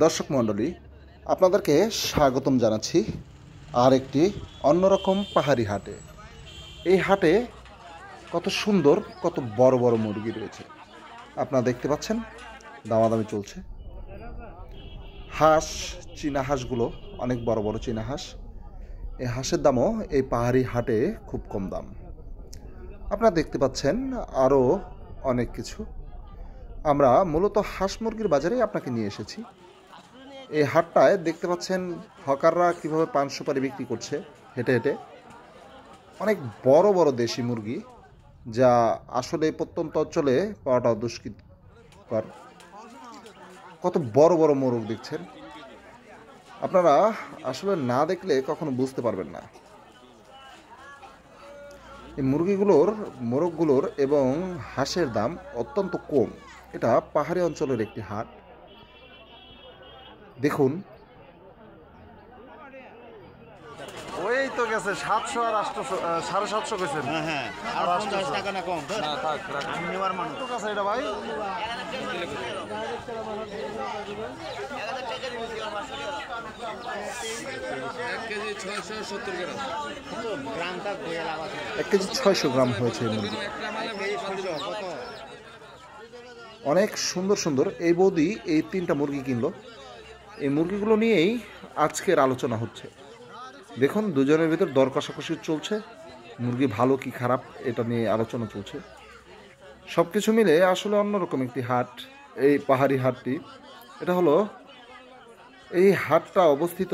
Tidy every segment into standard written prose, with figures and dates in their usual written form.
দর্শক মণ্ডলী, আপনাদেরকে স্বাগতম জানাচ্ছি আর একটি অন্যরকম পাহাড়ি হাটে। এই হাটে কত সুন্দর, কত বড় বড় মুরগি রয়েছে আপনারা দেখতে পাচ্ছেন। দামাদামি চলছে। হাঁস, চীনা হাঁসগুলো অনেক বড় বড় চীনা হাঁস। এই হাঁসের দামও এই পাহাড়ি হাটে খুব কম দাম। আপনারা দেখতে পাচ্ছেন আরও অনেক কিছু। আমরা মূলত হাঁস মুরগির বাজারেই আপনাকে নিয়ে এসেছি। এই হাটটায় দেখতে পাচ্ছেন হকাররা কীভাবে পান সুপারি বিক্রি করছে হেঁটে হেঁটে। অনেক বড় বড় দেশি মুরগি, যা আসলে প্রত্যন্ত অঞ্চলে পাওয়াটা দুষ্কর। কত বড় বড় মোরগ দেখছেন, আপনারা আসলে না দেখলে কখনো বুঝতে পারবেন না। এই মোরগগুলোর এবং হাঁসের দাম অত্যন্ত কম। এটা পাহাড়ি অঞ্চলের একটি হাট। দেখুন, ওই তো গেছে 700 আর 800, 750 গেছেন। হ্যাঁ, আর 50 টাকা না কম। না থাক, আমি নেওয়ার মানুষ তো কাছে এটা ভাই। এক কেজি 600 গ্রাম হয়েছে এই মুরগি। অনেক সুন্দর সুন্দর। এই বৌদি এই 3টা মুরগি কিনলো। এই মুরগিগুলো নিয়েই আজকের আলোচনা হচ্ছে। দেখুন, দুজনের ভিতর দর কষাকষি চলছে। মুরগি ভালো কি খারাপ এটা নিয়ে আলোচনা চলছে। সব কিছু মিলে আসলে অন্যরকম একটি হাট এই পাহাড়ি হাটটি। এটা হলো, এই হাটটা অবস্থিত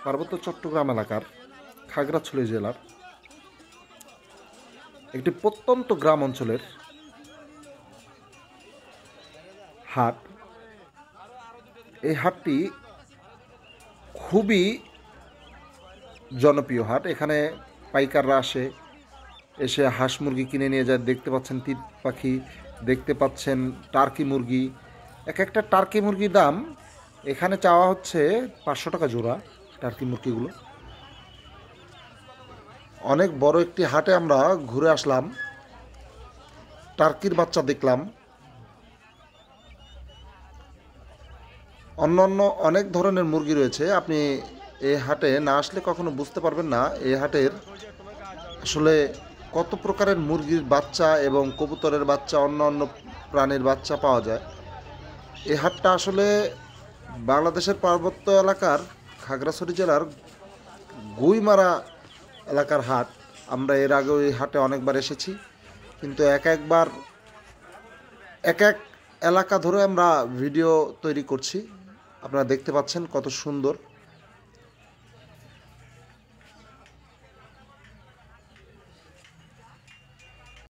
পার্বত্য চট্টগ্রাম এলাকার খাগড়াছড়ি জেলার একটি প্রত্যন্ত গ্রাম অঞ্চলের হাট। এই হাটটি খুবই জনপ্রিয় হাট। এখানে পাইকাররা এসে হাঁস মুরগি কিনে নিয়ে যায়। দেখতে পাচ্ছেন তিত পাখি, দেখতে পাচ্ছেন টার্কি মুরগি। একটা টার্কি মুরগির দাম এখানে চাওয়া হচ্ছে 500 টাকা জোড়া। টার্কি মুরগিগুলো অনেক বড় একটি হাটে আমরা ঘুরে আসলাম। টার্কির বাচ্চা দেখলাম। অন্য অনেক ধরনের মুরগি রয়েছে। আপনি এই হাটে না আসলে কখনো বুঝতে পারবেন না এই হাটের আসলে কত প্রকারের মুরগির বাচ্চা এবং কবুতরের বাচ্চা, অন্য প্রাণীর বাচ্চা পাওয়া যায়। এই হাটটা আসলে বাংলাদেশের পার্বত্য এলাকার খাগড়াছড়ি জেলার গুইমারা এলাকার হাট। আমরা এর আগে এই হাটে অনেকবার এসেছি, কিন্তু এক এলাকা ধরে আমরা ভিডিও তৈরি করছি। আপনারা দেখতে পাচ্ছেন কত সুন্দর।